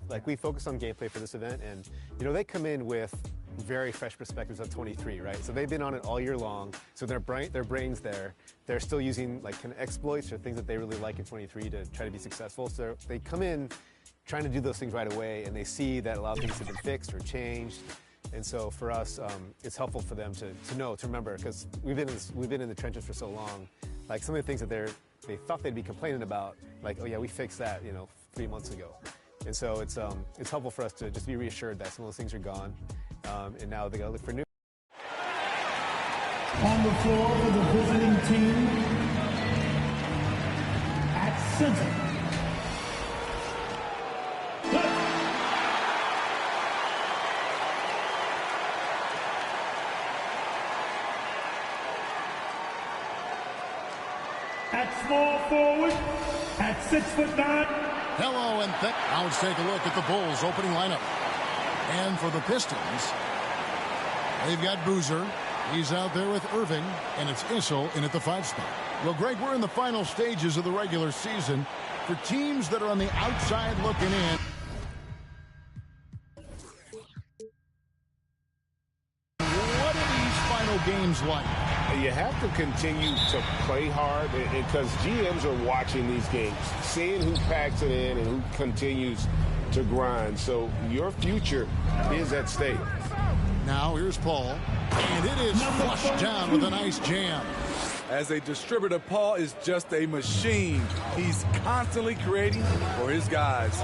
Like, we focus on gameplay for this event, and they come in with very fresh perspectives of 23, right? So they've been on it all year long, so their brains there. They're still using like kind of exploits or things that they really like in 23 to try to be successful. So they come in trying to do those things right away, and they see that a lot of things have been fixed or changed. And so for us, it's helpful for them to remember, because we've been in the trenches for so long. Like, some of the things that they thought they'd be complaining about, like, oh yeah, we fixed that 3 months ago. And so it's helpful for us to just be reassured that some of those things are gone, and now they got to look for new. On the floor for the visiting team, at center, at small forward, at 6'9". Hello, and now let's take a look at the Bulls' opening lineup. And for the Pistons, they've got Boozer. He's out there with Irving, and it's Issel in at the 5 spot. Well, Greg, we're in the final stages of the regular season. For teams that are on the outside looking in, what are these final games like? You have to continue to play hard, because GMs are watching these games, seeing who packs it in and who continues to grind. So your future is at stake. Now here's Paul, and it is flushed down with a nice jam. As a distributor, Paul is just a machine. He's constantly creating for his guys.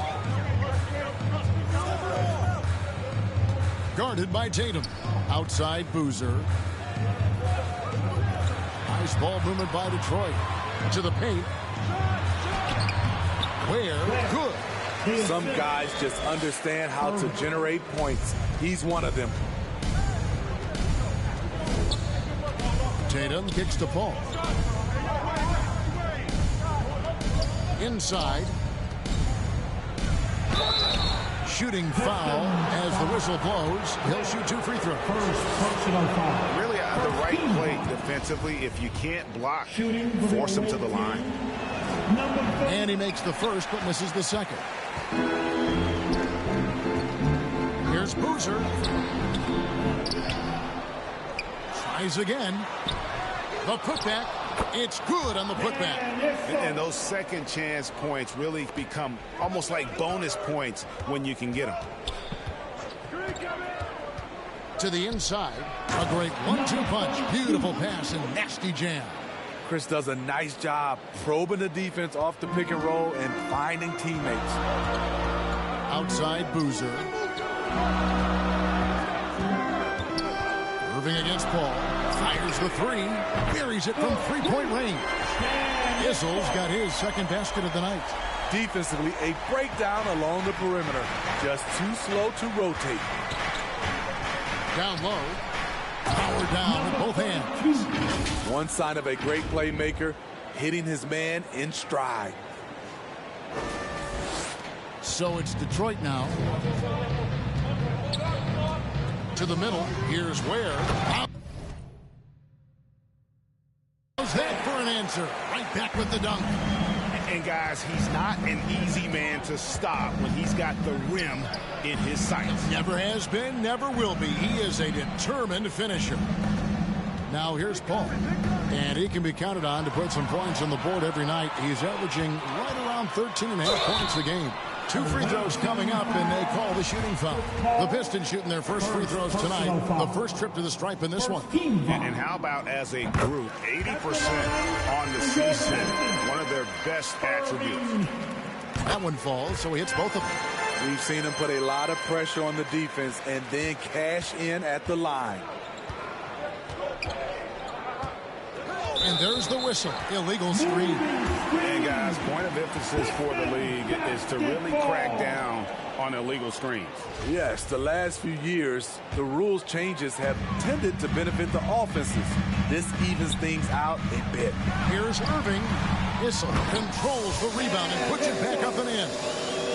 Guarded by Tatum. Outside Boozer. Nice ball movement by Detroit. To the paint. Where? Good. Some guys just understand how to generate points. He's one of them. Tatum kicks to Paul. Inside. Shooting foul as the whistle blows. He'll shoot 2 free throws. Personal foul. Really the right play defensively. If you can't block, force him to the line. And he makes the first but misses the second. Here's Boozer. Tries again. The putback. It's good on the putback. And those second chance points really become almost like bonus points when you can get them. To the inside. A great 1-2 punch. Beautiful pass and nasty jam. Chris does a nice job probing the defense off the pick and roll and finding teammates. Outside Boozer. Irving against Paul. Fires the 3. Buries it from 3-point range. Issel's got his second basket of the night. Defensively, a breakdown along the perimeter. Just too slow to rotate. Down low. Power down with both hands. One sign of a great playmaker, hitting his man in stride. So it's Detroit now. To the middle. Here's Ware. How's that for an answer? Right back with the dunk. And guys, he's not an easy man to stop when he's got the rim in his sights. Never has been, never will be. He is a determined finisher. Now here's Paul. And he can be counted on to put some points on the board every night. He's averaging right around 13.5 points a game. 2 free throws coming up, and they call the shooting foul. The Pistons shooting their first free throws tonight. The first trip to the stripe in this one. And how about as a group, 80% on the season, one of their best attributes. That one falls, so he hits both of them. We've seen him put a lot of pressure on the defense and then cash in at the line. And there's the whistle. Illegal screen. And guys, point of emphasis for the league is to really crack down on illegal screens. Yes, the last few years, the rules changes have tended to benefit the offenses. This evens things out a bit. Here's Irving. Issel controls the rebound and puts it back up and in.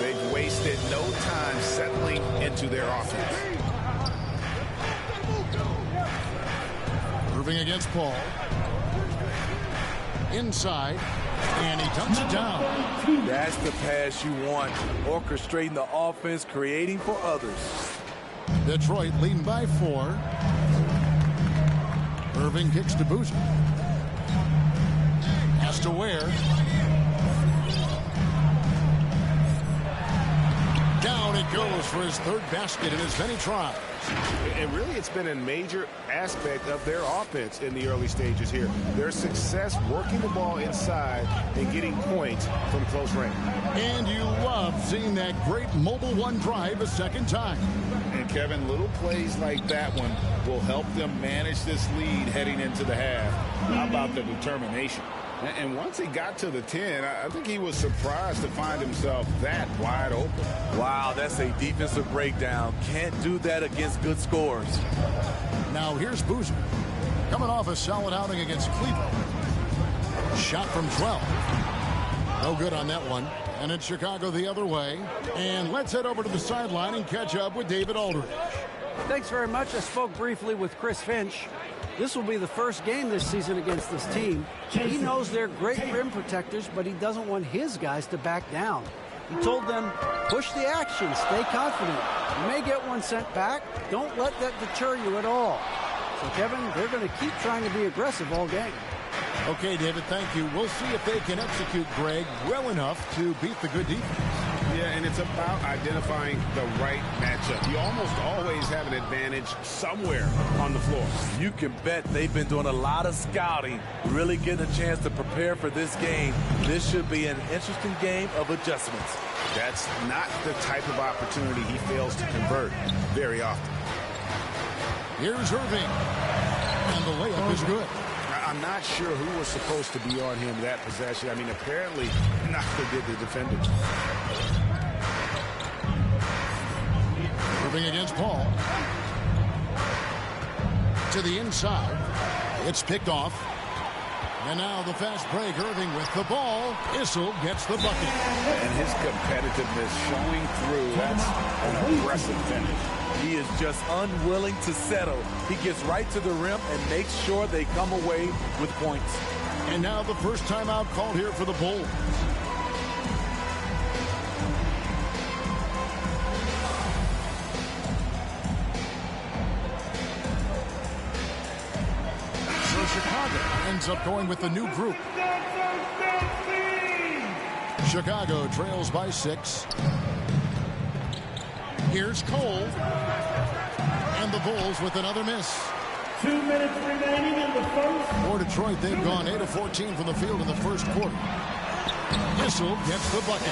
They've wasted no time settling into their offense. Irving against Paul. Inside. And he dumps it down. That's the pass you want. Orchestrating the offense, creating for others. Detroit leading by 4. Irving kicks to Boozer. Has to Ware. Down it goes for his 3rd basket in as many tries. And really, it's been a major aspect of their offense in the early stages here. Their success working the ball inside and getting points from close range. And you love seeing that great mobile one drive a second time. And Kevin, little plays like that one will help them manage this lead heading into the half. How about the determination? And once he got to the 10, I think he was surprised to find himself that wide open. Wow, that's a defensive breakdown. Can't do that against good scores. Now here's Boozer. Coming off a solid outing against Cleveland. Shot from 12. No good on that one. And it's Chicago the other way. And let's head over to the sideline and catch up with David Aldridge. Thanks very much. I spoke briefly with Chris Finch. This will be the first game this season against this team. He knows they're great rim protectors, but he doesn't want his guys to back down. He told them, push the action, stay confident. You may get one sent back. Don't let that deter you at all. So, Kevin, they're going to keep trying to be aggressive all game. Okay, David, thank you. We'll see if they can execute Greg well enough to beat the good defense. Yeah, and it's about identifying the right matchup. You almost always have an advantage somewhere on the floor. You can bet they've been doing a lot of scouting, really getting a chance to prepare for this game. This should be an interesting game of adjustments. That's not the type of opportunity he fails to convert very often. Here's Irving. And the layup is good. I'm not sure who was supposed to be on him that possession. I mean, apparently, neither did the defender. Irving against Paul. To the inside. It's picked off. And now the fast break. Irving with the ball. Issel gets the bucket. And his competitiveness showing through. That's an aggressive finish. He is just unwilling to settle. He gets right to the rim and makes sure they come away with points. And now the first timeout called here for the Bulls. So Chicago ends up going with the new group. Chicago trails by 6. Here's Cole. And the Bulls with another miss. 2 minutes remaining in the first. For Detroit, they've gone 8 of 14 from the field in the first quarter. Issel gets the bucket.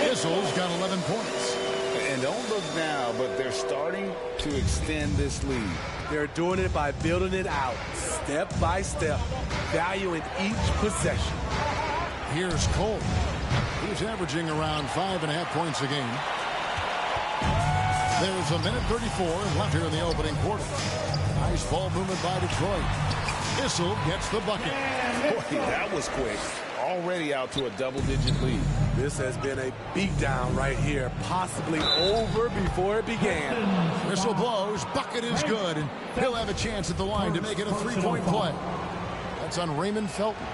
Issel's got 11 points. And don't look now, but they're starting to extend this lead. They're doing it by building it out, step by step, valuing each possession. Here's Cole. He's averaging around 5.5 points a game. There's a minute 34 left here in the opening quarter. Nice ball movement by Detroit. Issel gets the bucket. Boy, that was quick. Already out to a double-digit lead. This has been a beatdown right here, possibly over before it began. Whistle blows. Bucket is good, and he'll have a chance at the line to make it a 3-point play. That's on Raymond Felton.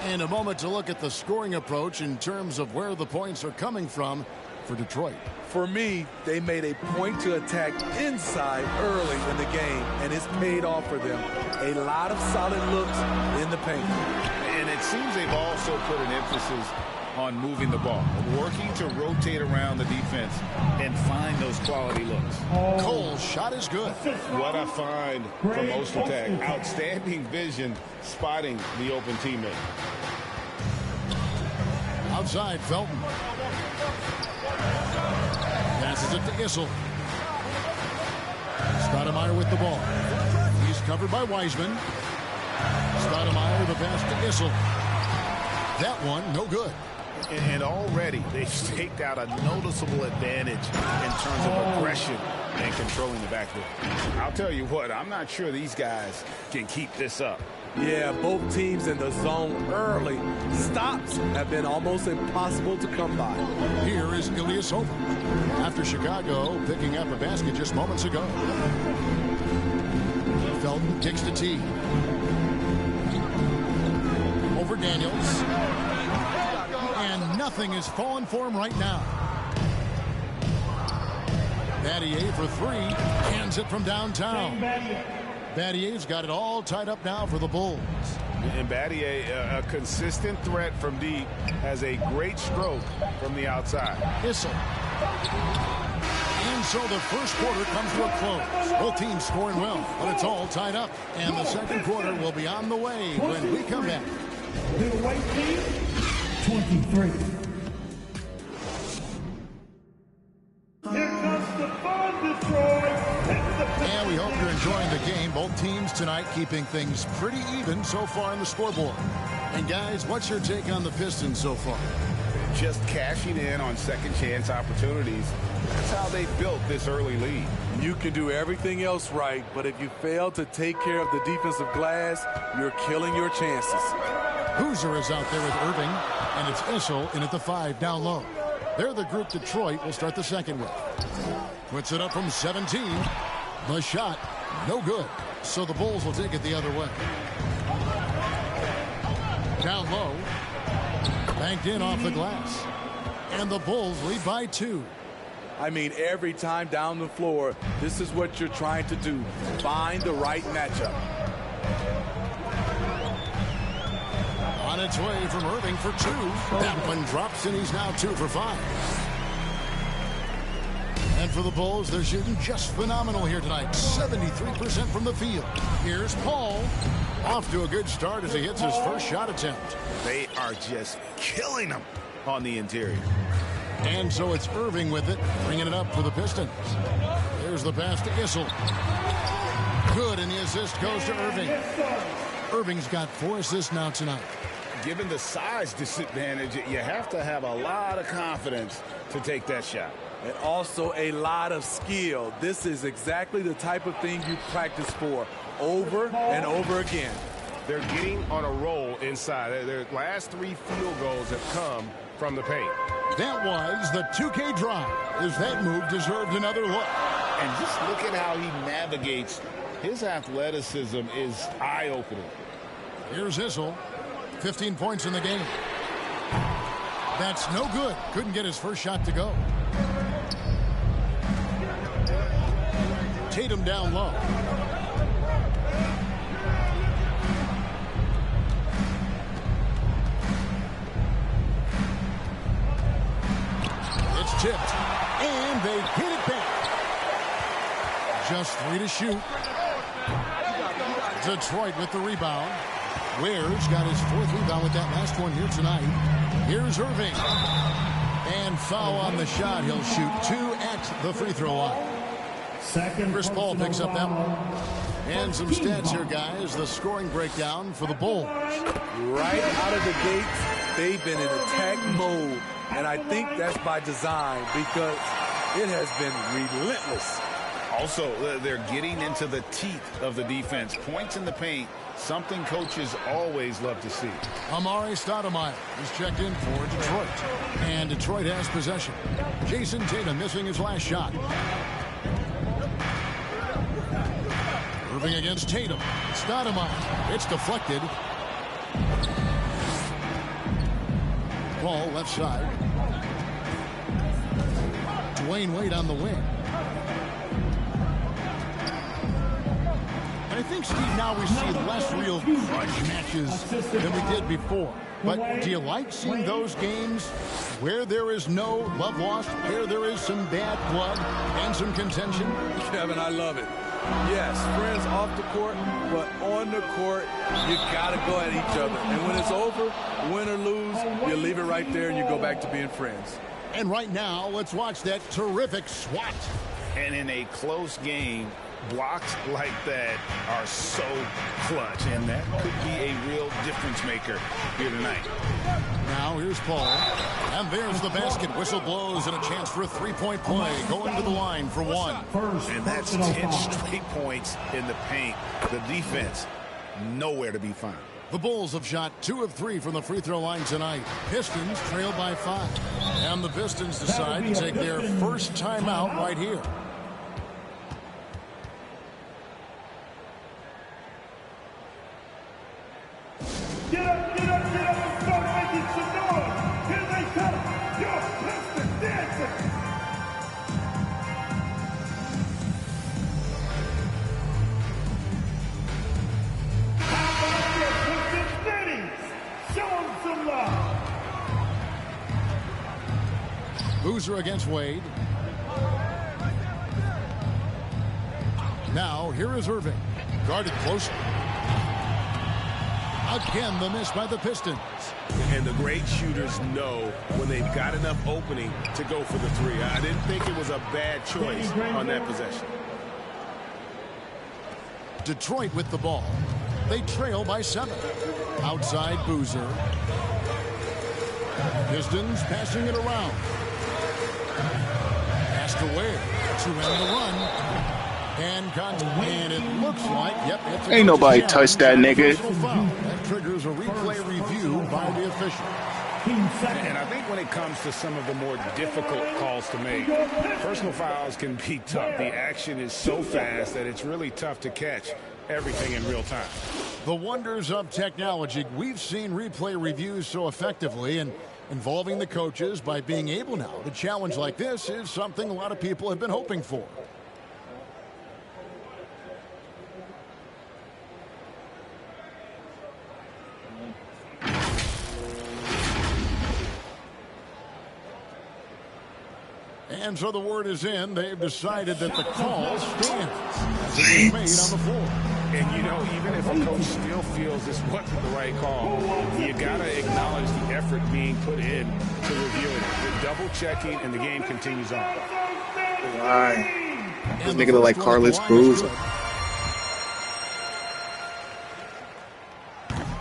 And a moment to look at the scoring approach in terms of where the points are coming from for Detroit. For me, they made a point to attack inside early in the game, and it's paid off for them. A lot of solid looks in the paint. And it seems they've also put an emphasis on moving the ball, working to rotate around the defense and find those quality looks. Cole's shot is good. What I find from Ostertag, outstanding vision spotting the open teammate. Outside, Felton. Passes it to Issel. Stoudemire with the ball. He's covered by Wiseman. Stoudemire the pass to Issel. That one, no good. And already they've staked out a noticeable advantage in terms of aggression and controlling the backcourt. I'll tell you what, I'm not sure these guys can keep this up. Yeah, both teams in the zone early. Stops have been almost impossible to come by. Here is Ilyasova after Chicago picking up a basket just moments ago. Felton kicks to T. Over Daniels. Nothing is falling for him right now. Battier for three. Hands it from downtown. Battier's got it all tied up now for the Bulls. And Battier, a consistent threat from deep, has a great stroke from the outside. Issel. And so the first quarter comes to a close. Both teams scoring well, but it's all tied up. And the second quarter will be on the way when we come back. The white team, 23. Here comes the fun, Detroit. And we hope you're enjoying the game. Both teams tonight keeping things pretty even so far on the scoreboard. And guys, what's your take on the Pistons so far? Just cashing in on second chance opportunities. That's how they built this early lead. You can do everything else right, but if you fail to take care of the defensive glass, you're killing your chances. Hooser is out there with Irving, and it's Issel in at the 5 down low. They're the group Detroit will start the second with. Puts it up from 17. The shot, no good. So the Bulls will take it the other way. Down low. Banked in off the glass. And the Bulls lead by 2. I mean, every time down the floor, this is what you're trying to do. Find the right matchup. On its way from Irving for 2. That one drops, and he's now 2 for 5. And for the Bulls, they're shooting just phenomenal here tonight. 73% from the field. Here's Paul. Off to a good start as he hits his first shot attempt. They are just killing them on the interior. And so it's Irving with it, bringing it up for the Pistons. There's the pass to Issel. Good, and the assist goes to Irving. Irving's got 4 assists now tonight. Given the size disadvantage, you have to have a lot of confidence to take that shot. And also a lot of skill. This is exactly the type of thing you practice for over and over again. They're getting on a roll inside. Their last 3 field goals have come from the paint. That was the 2K drive, as that move deserved another look. And just look at how he navigates. His athleticism is eye-opening. Here's Issel. 15 points in the game. That's no good. Couldn't get his first shot to go. Tatum down low. It's tipped. And they hit it back. Just 3 to shoot. Detroit with the rebound. Ware's got his 4th rebound with that last one here tonight. Here's Irving. And foul on the shot. He'll shoot 2 at the free throw line. Chris Paul picks up that one. And some stats here, guys. The scoring breakdown for the Bulls. Right out of the gates, they've been in attack mode. And I think that's by design because it has been relentless. Also, they're getting into the teeth of the defense. Points in the paint, something coaches always love to see. Amari Stoudemire is checked in for Detroit. And Detroit has possession. Jason Tatum missing his last shot. Irving against Tatum. Stoudemire. It's deflected. Ball left side. Dwayne Wade on the wing. I think, Steve, now we see less real grudge matches than we did before. But do you like seeing those games where there is no love lost, where there is some bad blood and some contention? Kevin, I love it. Yes, friends off the court, but on the court, you got to go at each other. And when it's over, win or lose, you leave it right there and you go back to being friends. And right now, let's watch that terrific swat. And in a close game, blocks like that are so clutch, and that could be a real difference maker here tonight. Now here's Paul, and there's the basket. Whistle blows and a chance for a 3-point play. Going to the line for 1. And that's 10 straight points in the paint. The defense, nowhere to be found. The Bulls have shot 2 of 3 from the free throw line tonight. Pistons trail by 5. And the Pistons decide to take their first timeout right here. Get up, get up, get up and start making some noise. Here they come. Boozer against Wade. Now, here is Irving. Guarded closely. Again, the miss by the Pistons. And the great shooters know when they've got enough opening to go for the three. I didn't think it was a bad choice on that possession. Detroit with the ball. They trail by 7. Outside Boozer. Pistons passing it around. Pass to Wade to end the run. And it looks like, ain't nobody touched that nigga. That triggers a replay review by the official. And I think when it comes to some of the more difficult calls to make, personal fouls can be tough. The action is so fast that it's really tough to catch everything in real time. The wonders of technology. We've seen replay reviews so effectively, and involving the coaches by being able now to challenge like this is something a lot of people have been hoping for. And so the word is in. They've decided that the call stands. It's made on the floor. And, you know, even if a coach still feels this wasn't the right call, you got to acknowledge the effort being put in to reviewing it. The double-checking, and the game continues on. Why? This nigga look like Carlos Cruz.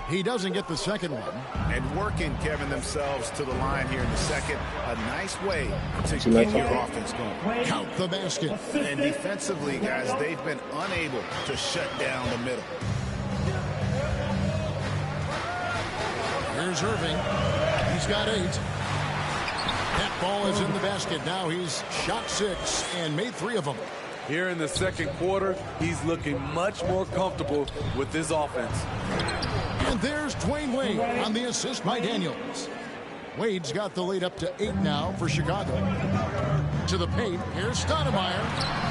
He doesn't get the second one. And working, Kevin, themselves to the line here in the second. A nice way to get your offense going. Count the basket. And defensively, guys, they've been unable to shut down the middle. Here's Irving. He's got 8. That ball is in the basket. Now he's shot 6 and made 3 of them. Here in the second quarter, he's looking much more comfortable with this offense. And there's Dwayne Wade on the assist by Daniels. Wade's got the lead up to 8 now for Chicago. To the paint, here's Stoudemire.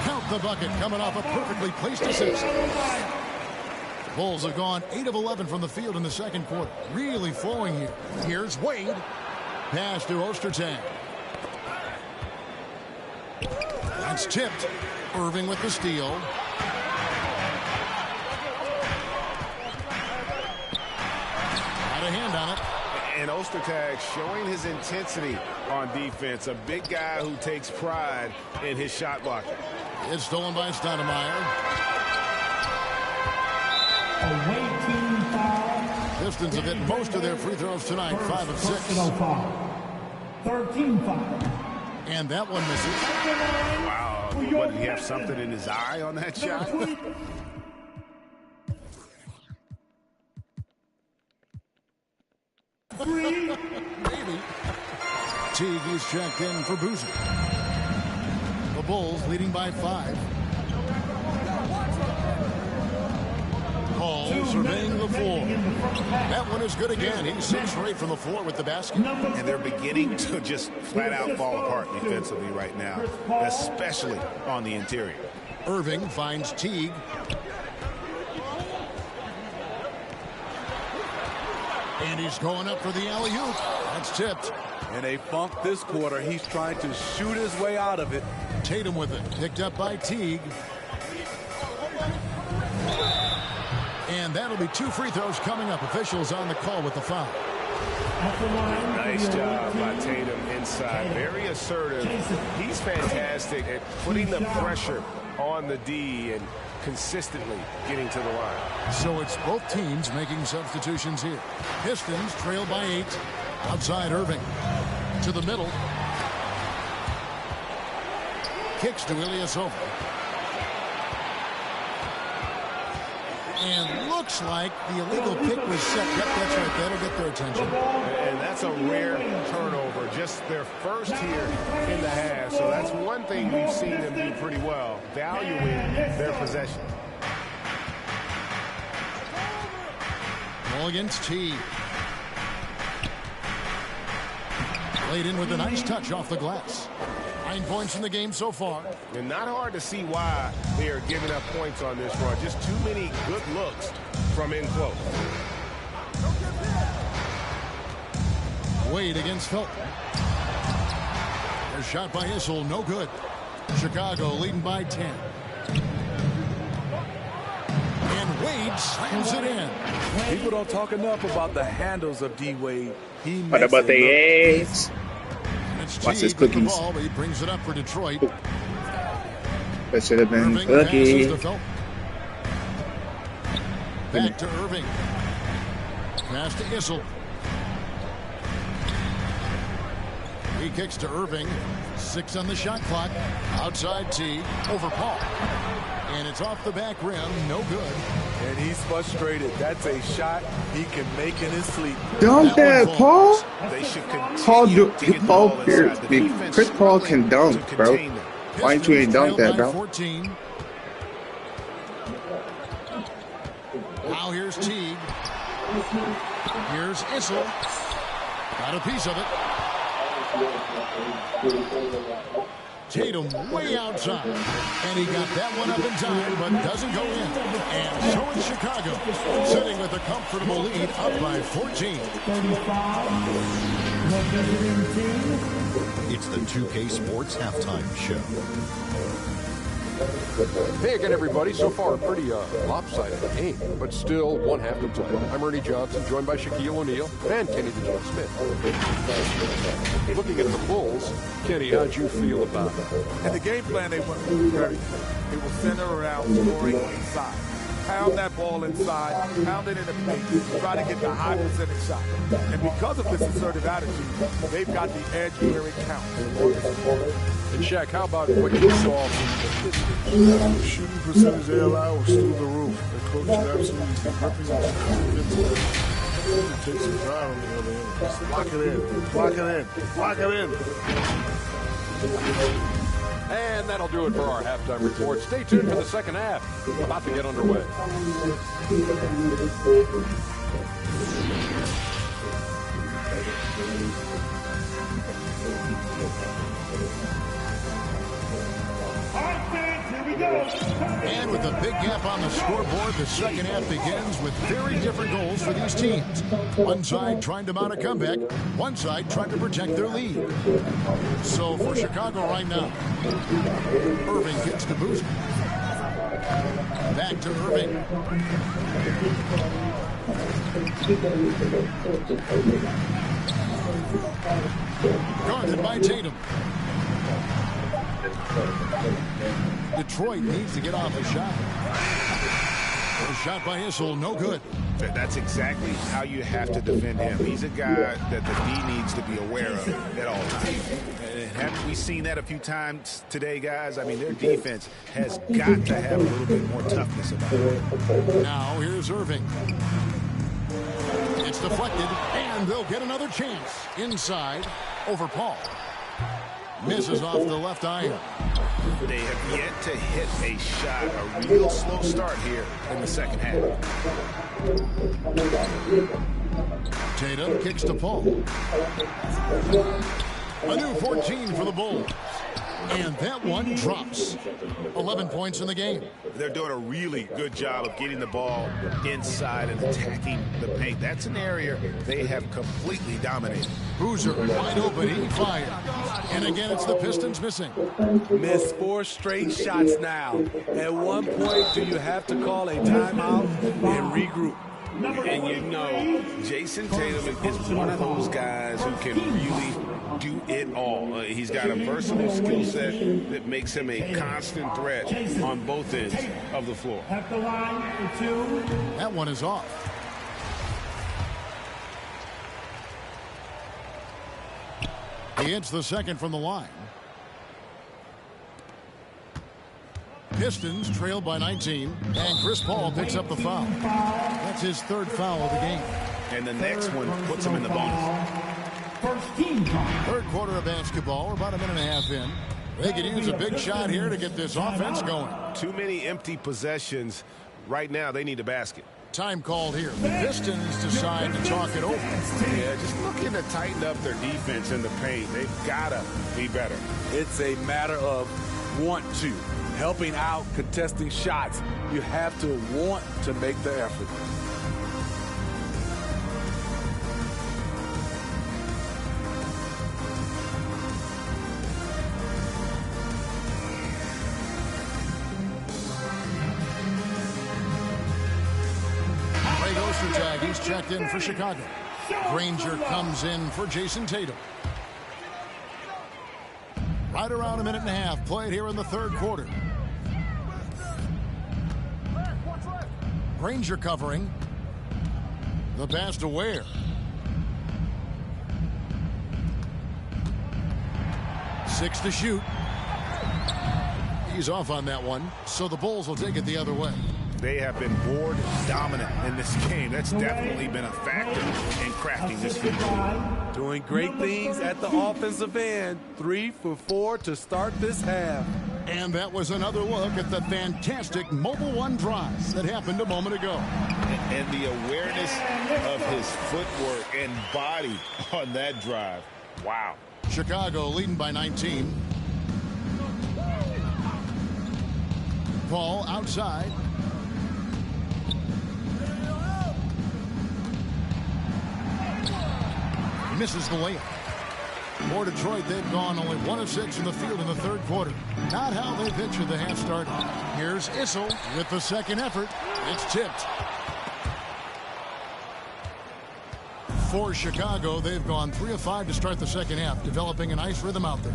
Count the bucket coming off a perfectly placed assist. The Bulls have gone 8 of 11 from the field in the second quarter. Really flowing here. Here's Wade. Pass to Ostertag. That's tipped. Irving with the steal. Got a hand on it. And Ostertag showing his intensity on defense. A big guy who takes pride in his shot blocking. It's stolen by Stoudemire. Away team foul. Pistons have hit most of their free throws tonight, 5 of 6. 13 foul. And that one misses. Wow. What, did he have something in his eye on that shot? Maybe. Teague is checked in for Boozer. The Bulls leading by 5. Hall surveying the floor. That one is good again. He's 6 for 8 from the floor with the basket. And they're beginning to just flat out fall apart defensively right now, especially on the interior. Irving finds Teague. And he's going up for the alley-oop. That's tipped. And they funked this quarter. He's trying to shoot his way out of it. Tatum with it. Picked up by Teague. And that'll be 2 free throws coming up. Officials on the call with the foul. Nice job by Tatum inside. Very assertive. He's fantastic at putting the pressure on the D and consistently getting to the line. So it's both teams making substitutions here. Pistons trail by 8. Outside Irving. To the middle. Kicks to Ilyasova. And looks like the illegal pick was set. Yep, that's right. That'll get their attention. And that's a rare turnover. Just their first here in the half. So that's one thing we've seen them do pretty well, valuing their possession. Ball against T. Played in with a nice touch off the glass. 9 points in the game so far. And not hard to see why they are giving up points on this run. Just too many good looks from in close. Wade against Felton. A shot by Issel, no good. Chicago leading by 10. And Wade slams it in. People don't talk enough about the handles of D. Wade. What about the eggs? Watch his cookies. Ball, but he brings it up for Detroit. That should have been Irving cookie. passes to Felton. Back to Irving. Pass to Issel. He kicks to Irving. 6 on the shot clock. Outside T. Over Paul. And it's off the back rim. No good. And he's frustrated. That's a shot he can make in his sleep. Dunk that, Paul. They should Paul continue to get the ball here. inside. The defense Chris Paul can dunk, to bro. contain them. Why ain't you ain't dunk that, bro? 14. Now here's Teague. Here's Issel. Got a piece of it. Tatum way outside. And he got that one up in time, but doesn't go in. And so is Chicago, sitting with a comfortable lead up by 14. It's the 2K Sports Halftime Show. Hey again, everybody. So far, a pretty lopsided game, but still one half to play. I'm Ernie Johnson, joined by Shaquille O'Neal and Kenny the Jet Smith. Looking at the Bulls, Kenny, how'd you feel about it? And the game plan they went with very good. It was centered around scoring inside. Pound that ball inside, pound it in the paint, try to get the high percentage shot. And because of this assertive attitude, they've got the edge where it counts. And Shaq, how about what you saw from the Pistons? Shooting percentage they allow was through the roof. The coach should absolutely be ripping it. Take some time on the other end. Just lock it in. Lock it in. Lock it in. And that'll do it for our halftime report. Stay tuned for the second half. About to get underway. And with a big gap on the scoreboard, the second half begins with very different goals for these teams. One side trying to mount a comeback, one side trying to protect their lead. So for Chicago right now, Irving gets to boost. Back to Irving. Guarded by Tatum. Detroit needs to get off a shot. A shot by Issel, no good. That's exactly how you have to defend him. He's a guy that the D needs to be aware of at all times. And haven't we seen that a few times today, guys? I mean, their defense has got to have a little bit more toughness about it. Now here's Irving. It's deflected, and they'll get another chance. Inside, over Paul. Misses off the left iron. They have yet to hit a shot, a real slow start here in the second half. Tatum kicks to Paul. A new 14 for the Bulls. And that one drops. 11 points in the game. They're doing a really good job of getting the ball inside and attacking the paint. That's an area they have completely dominated. Boozer wide open, he fired. And again, it's the Pistons missing. Missed 4 straight shots now. At one point, do you have to call a timeout and regroup? And you know, Jason Tatum is one of those guys who can really do it all. He's got a versatile skill set that makes him a constant threat on both ends of the floor. At the line for 2. That one is off. He hits the second from the line. Pistons trailed by 19, and Chris Paul picks up the foul. That's his 3rd foul of the game. And the next one puts him in the bonus. First team foul. 3rd quarter of basketball. We're about a minute and a half in. They could use a big shot here to get this offense going. Too many empty possessions. Right now, they need a basket. Time called here. The Pistons decide to talk it over. Yeah, just looking to tighten up their defense in the paint. They've got to be better. It's a matter of want to. Helping out, contesting shots. You have to want to make the effort. He's checked in for Chicago. Granger comes in for Jason Tatum. Right around a minute and a half played here in the third quarter. Granger covering. The pass to Ware. Six to shoot. He's off on that one, so the Bulls will take it the other way. They have been board dominant in this game. That's definitely been a factor in crafting this victory. Doing great things at the offensive end. 3 for 4 to start this half. And that was another look at the fantastic Mobile One drive that happened a moment ago. And the awareness of his footwork and body on that drive. Wow. Chicago leading by 19. Paul outside. Misses the layup. For Detroit, they've gone only 1 of 6 in the field in the third quarter. Not how they pictured the half started. Here's Issel with the second effort. It's tipped. For Chicago, they've gone 3 of 5 to start the second half, developing a nice rhythm out there.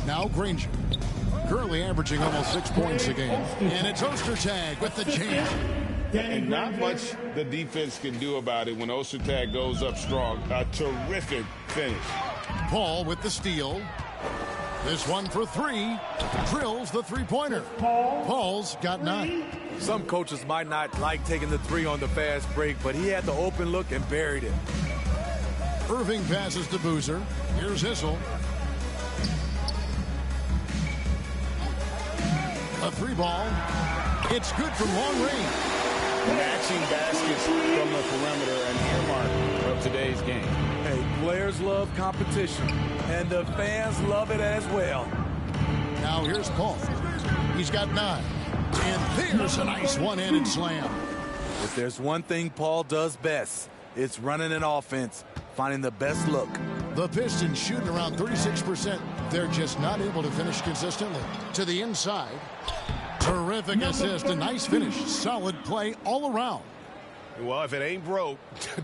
Now Granger, currently averaging almost 6 points a game. And it's Ostertag with the jam. And not much the defense can do about it when Ostertag goes up strong. A terrific finish. Paul with the steal. This one for 3. Drills the three-pointer. Paul's got 9. Some coaches might not like taking the 3 on the fast break, but he had the open look and buried it. Irving passes to Boozer. Here's Issel. A 3-ball. It's good from long range. Matching baskets from the perimeter, an earmark of today's game. Hey, players love competition, and the fans love it as well. Now here's Paul. He's got 9. And there's a nice one-handed slam. If there's one thing Paul does best, it's running an offense, finding the best look. The Pistons shooting around 36%. They're just not able to finish consistently. To the inside. Terrific assist, a nice finish. Solid play all around. Well, if it ain't broke,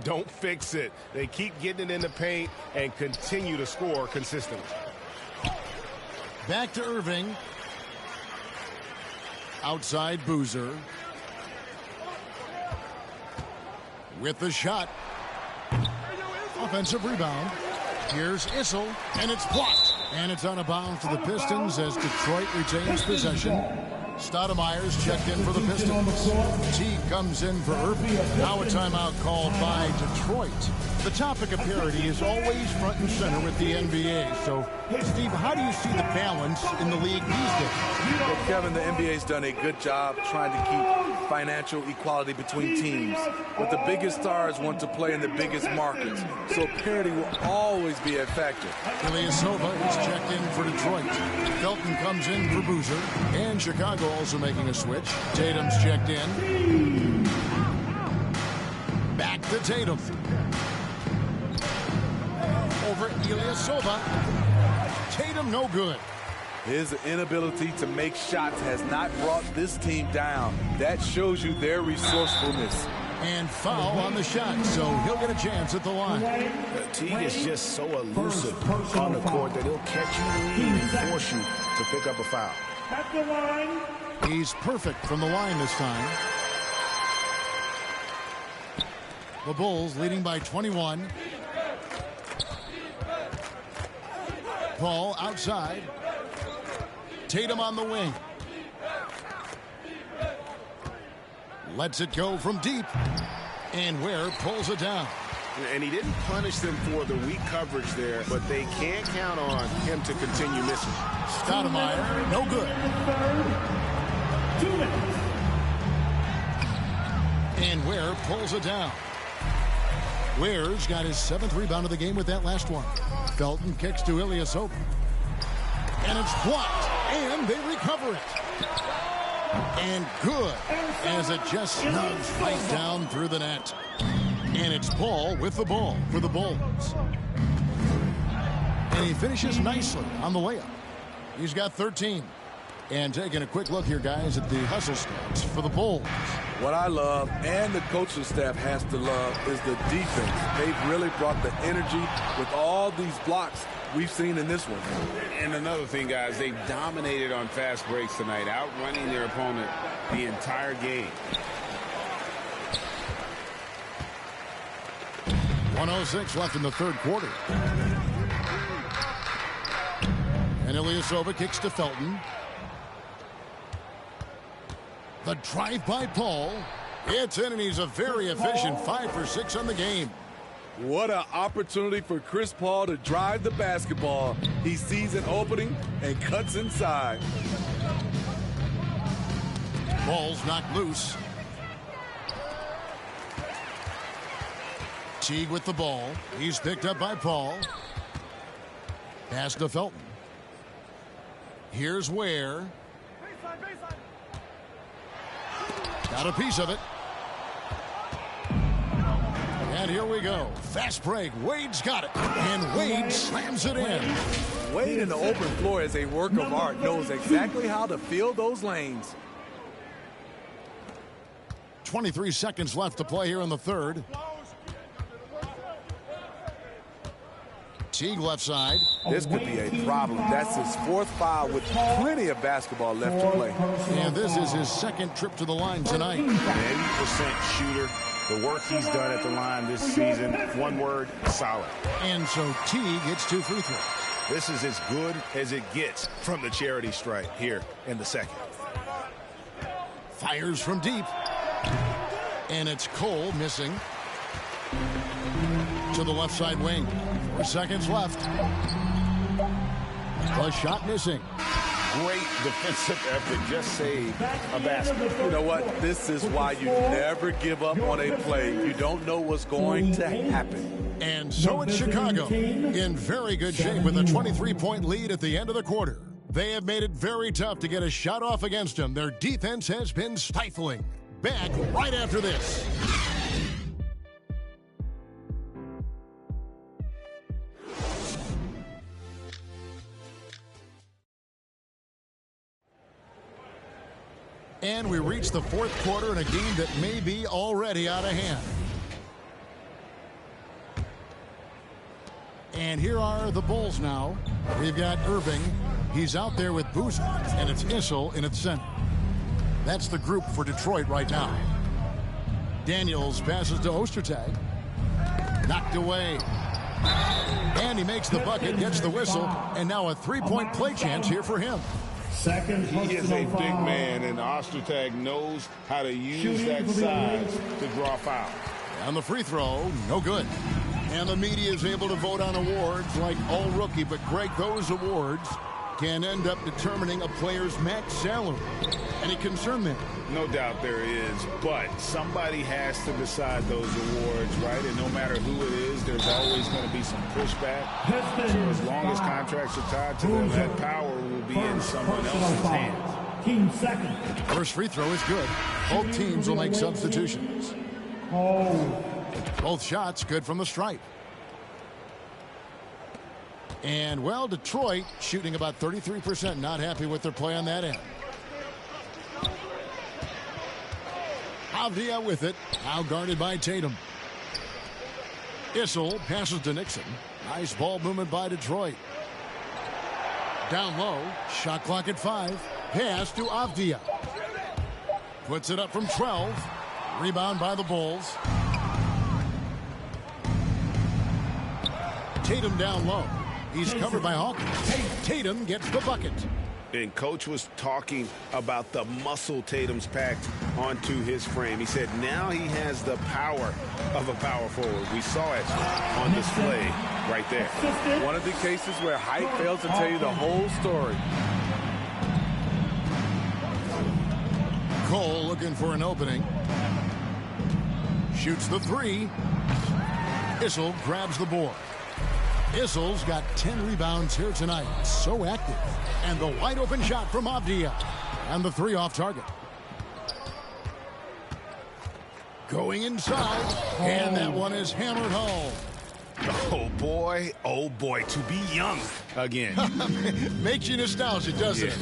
don't fix it. They keep getting it in the paint and continue to score consistently. Back to Irving. Outside Boozer. With the shot. Offensive rebound. Here's Issel, and it's blocked. And it's out of bounds to the Pistons as Detroit retains possession. Stoudemire's checked in for the Pistons. Teague comes in for Irving. Now a timeout called by Detroit. The topic of parity is always front and center with the NBA. So, Steve, how do you see the balance in the league these days? Well, Kevin, the NBA's done a good job trying to keep financial equality between teams. But the biggest stars want to play in the biggest markets. So parity will always be a factor. Ilyasova is checked in for Detroit. Felton comes in for Boozer. And Chicago also making a switch. Tatum's checked in. Back to Tatum. Over Ilyasova. Tatum no good. His inability to make shots has not brought this team down. That shows you their resourcefulness. And foul on the shot, so he'll get a chance at the line. Teague is just so elusive on the court that he'll catch you lead and force you to pick up a foul. At the line. He's perfect from the line this time. The Bulls leading by 21. Paul outside. Tatum on the wing. Lets it go from deep. And Ware pulls it down. And he didn't punish them for the weak coverage there, but they can't count on him to continue missing. Stoudemire, no good. 2 minutes. And Ware pulls it down. Ware's got his 7th rebound of the game with that last one. Felton kicks to Ilyasova. And it's blocked. And they recover it. And good, as it just snugs right down through the net. And it's Paul with the ball for the Bulls. And he finishes nicely on the layup. He's got 13. And taking a quick look here, guys, at the hustle stats for the Bulls. What I love, and the coaching staff has to love, is the defense. They've really brought the energy with all these blocks we've seen in this one. And another thing, guys, they've dominated on fast breaks tonight, outrunning their opponent the entire game. 1:06 left in the third quarter. And Ilyasova kicks to Felton. The drive by Paul. It's in, and he's a very efficient 5 for 6 on the game. What an opportunity for Chris Paul to drive the basketball. He sees an opening and cuts inside. Ball's knocked loose. Teague with the ball. He's picked up by Paul. Pass to Felton. Here's Ware. Got a piece of it. And here we go. Fast break. Wade's got it. And Wade slams it in. Wade in the open floor is a work of art. Knows exactly how to fill those lanes. 23 seconds left to play here in the third. Teague left side. This could be a problem. That's his fourth foul with plenty of basketball left to play. And this is his second trip to the line tonight. An 80% shooter. The work he's done at the line this season, one word, solid. And so Teague gets 2 free throws. This is as good as it gets from the charity stripe here in the second. Fires from deep. And it's Cole missing. To the left side wing. 4 seconds left. The shot missing. Great defensive effort. Just saved a basket. You know what? This is why you never give up on a play. You don't know what's going to happen. And so it's Chicago in very good shape with a 23-point lead at the end of the quarter. They have made it very tough to get a shot off against them. Their defense has been stifling. Back right after this. And we reach the fourth quarter in a game that may be already out of hand. And here are the Bulls now. We've got Irving. He's out there with Boozer, and it's Issel in its center. That's the group for Detroit right now. Daniels passes to Ostertag. Knocked away. And he makes the bucket, gets the whistle, and now a three-point play chance here for him. He is a big man, and Ostertag knows how to use that size to draw fouls. And the free throw, no good. And the media is able to vote on awards like All-Rookie, but Greg, those awards can end up determining a player's max salary. Any concern there? No doubt there is, but somebody has to decide those awards, right? And no matter who it is, there's always going to be some pushback. So as long as contracts are tied to them, that power will be in someone else's hands. Team second. First free throw is good. Both teams will make substitutions. Both shots good from the stripe. And, well, Detroit shooting about 33%. Not happy with their play on that end. Avdia with it. Now guarded by Tatum. Issel passes to Nixon. Nice ball movement by Detroit. Down low. Shot clock at 5. Pass to Avdia. Puts it up from 12. Rebound by the Bulls. Tatum down low. He's covered by Hawkins. Tatum gets the bucket. And Coach was talking about the muscle Tatum's packed onto his frame. He said now he has the power of a power forward. We saw it on display right there. One of the cases where height fails to tell you the whole story. Cole looking for an opening. Shoots the three. Issel grabs the board. Issel's got 10 rebounds here tonight. So active. And the wide open shot from Avdia. And the three off target. Going inside. And that one is hammered home. Oh boy, to be young again. Makes you nostalgic, doesn't it?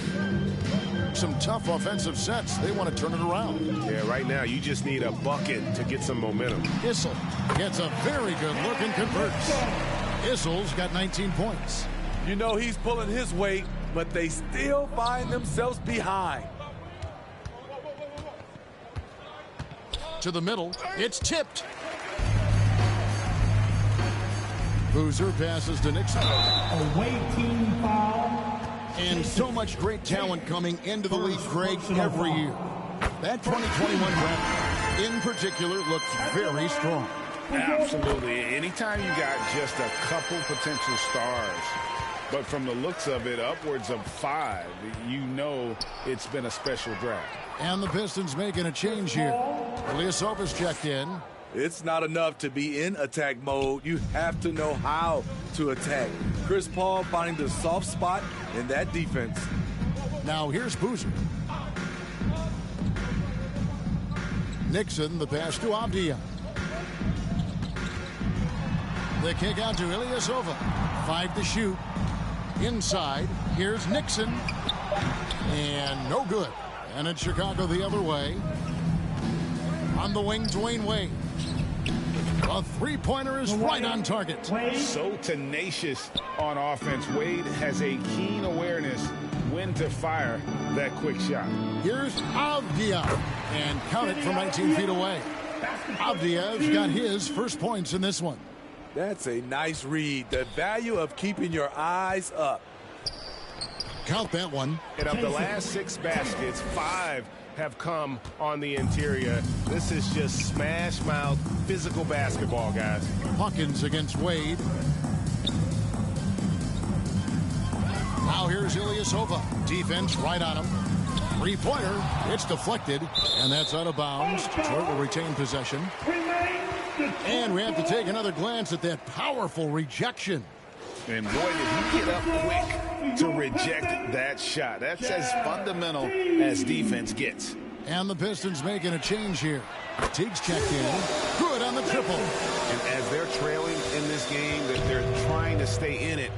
some tough offensive sets. They want to turn it around. Yeah, right now you just need a bucket to get some momentum. Issel gets a very good look and converts. Issel's got 19 points. You know he's pulling his weight, but they still find themselves behind. To the middle, it's tipped. Boozer passes to Nixon. Away team foul. And so much great talent coming into the league, Craig, every year. That 2021 draft in particular looks very strong. Absolutely. Anytime you got just a couple potential stars, but from the looks of it, upwards of 5, you know it's been a special draft. And the Pistons making a change here. Ilyasova's checked in. It's not enough to be in attack mode. You have to know how to attack. Chris Paul finding the soft spot in that defense. Now here's Boozer. Nixon, the pass to Avdia. The kick out to Ilyasova. 5 to shoot. Inside, here's Nixon. And no good. And it's Chicago the other way. On the wing, Dwayne Wade. A three-pointer is right on target. So tenacious on offense. Wade has a keen awareness when to fire that quick shot. Here's Avdia. And count it from 19 feet away. Avdia's got his first points in this one. That's a nice read. The value of keeping your eyes up. Count that one. And of the last 6 baskets, 5 have come on the interior. This is just smash mouth physical basketball, guys. Hawkins against Wade. Now here's Ilyasova. Defense right on him. Three-pointer. It's deflected, and that's out of bounds. Detroit will retain possession. And we have to take another glance at that powerful rejection. And boy, did he get up quick to reject that shot. That's as fundamental as defense gets. And the Pistons making a change here. Teague's checked in. Good on the triple. And as they're trailing in this game, that they're trying to stay in it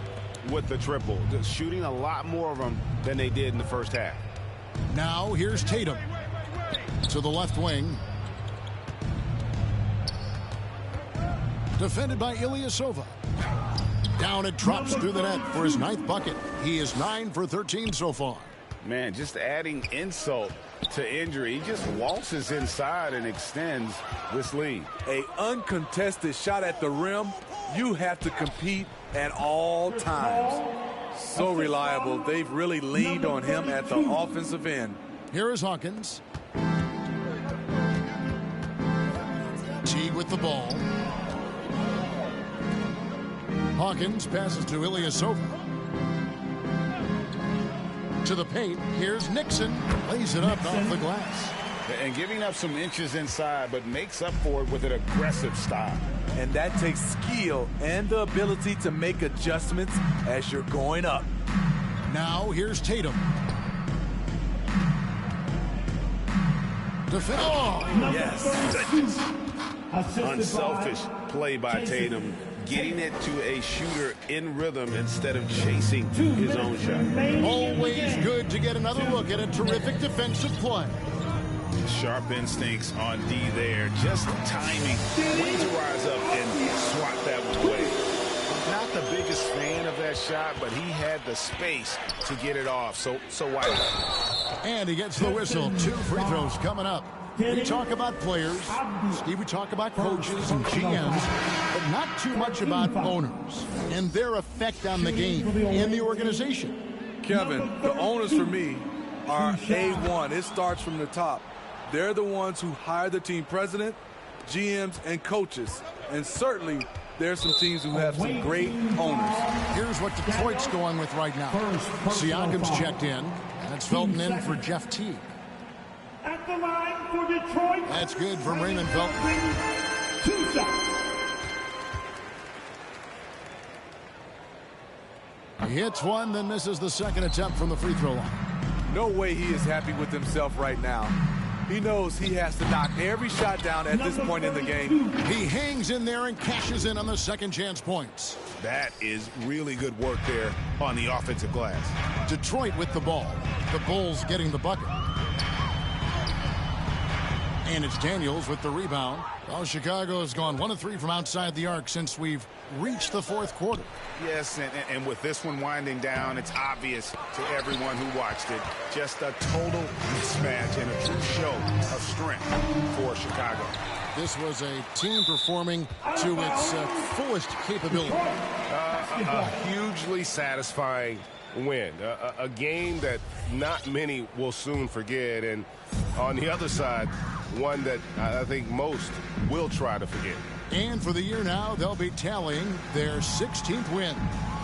with the triple. Just shooting a lot more of them than they did in the first half. Now here's Tatum. To the left wing. Defended by Ilyasova. Down it drops through the net for his 9th bucket. He is 9 for 13 so far. Man, just adding insult to injury. He just waltzes inside and extends this lead. A uncontested shot at the rim. You have to compete at all times. So reliable. They've really leaned on him at the offensive end. Here is Hawkins. Teague with the ball. Hawkins passes to Ilyasova. To the paint. Here's Nixon. Lays it up off the glass. And giving up some inches inside, but makes up for it with an aggressive style. And that takes skill and the ability to make adjustments as you're going up. Now here's Tatum. Oh, yes. Unselfish play by Tatum. Getting it to a shooter in rhythm instead of chasing his own shot. Always good to get another look at a terrific defensive play. Sharp instincts on D there. Just timing when to rise up and swat that one away. Not the biggest fan of that shot, but he had the space to get it off. So why not? And he gets the whistle. 2 free throws coming up. We talk about players, Steve, we talk about coaches and GMs, but not too much about owners and their effect on the game and the organization. Kevin, the owners for me are A1. It starts from the top. They're the ones who hire the team president, GMs, and coaches. And certainly, there's some teams who have some great owners. Here's what Detroit's going with right now. Siakam's checked in, and it's Felton in for Jeff Teague. At the line for Detroit. That's good from Raymond Felton. 2 shots. He hits one, then misses the second attempt from the free throw line. No way he is happy with himself right now. He knows he has to knock every shot down at this point in the game. He hangs in there and cashes in on the second chance points. That is really good work there on the offensive glass. Detroit with the ball. The Bulls getting the bucket. And it's Daniels with the rebound. Well, Chicago has gone 1 of 3 from outside the arc since we've reached the fourth quarter. Yes, and with this one winding down, it's obvious to everyone who watched it. Just a total mismatch and a true show of strength for Chicago. This was a team performing to its fullest capability. A hugely satisfying win. A game that not many will soon forget. And on the other side, one that I think most will try to forget. And for the year now, they'll be tallying their 16th win.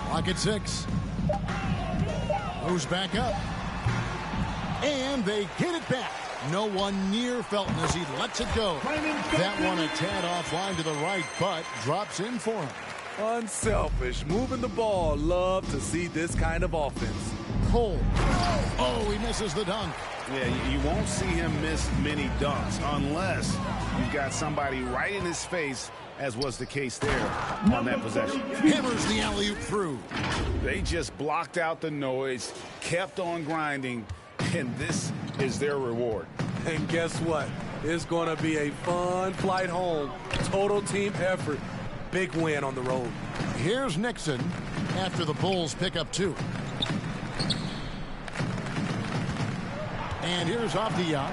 Clock at 6. Moves back up. And they get it back. No one near Felton as he lets it go. That one a tad offline to the right, but drops in for him. Unselfish, moving the ball. Love to see this kind of offense. Cole. Oh, he misses the dunk. Yeah, you won't see him miss many dunks unless you've got somebody right in his face, as was the case there on that possession. Hammers the alley-oop through. They just blocked out the noise, kept on grinding, and this is their reward. And guess what? It's going to be a fun flight home. Total team effort. Big win on the road. Here's Nixon after the Bulls pick up 2. And here's Avdia.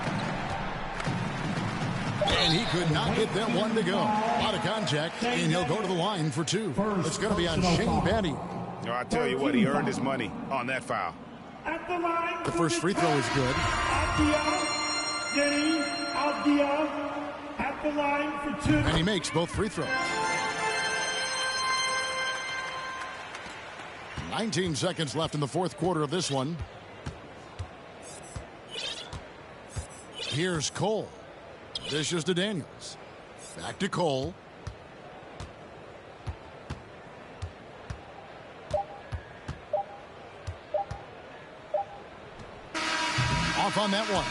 And he could not get that one to go. A lot of contact, and he'll go to the line for 2. It's going to be on Shane Battier. No, I tell you what, he earned his money on that foul. The first free throw is good. Avdia at the line for 2. And he makes both free throws. 19 seconds left in the fourth quarter of this one. Here's Cole. Dishes to Daniels. Back to Cole. Off on that one.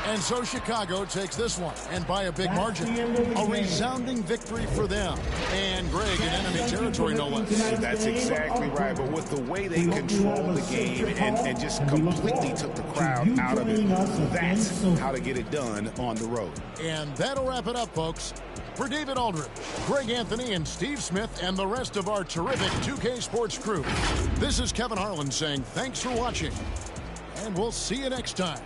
And so Chicago takes this one, and by a big margin. A resounding victory for them. And Greg in enemy territory, no less. That's exactly right. But with the way they controlled the game and just completely took the crowd out of it, that's how to get it done on the road. And that'll wrap it up, folks. For David Aldridge, Greg Anthony, and Steve Smith, and the rest of our terrific 2K Sports crew, this is Kevin Harlan saying thanks for watching, and we'll see you next time.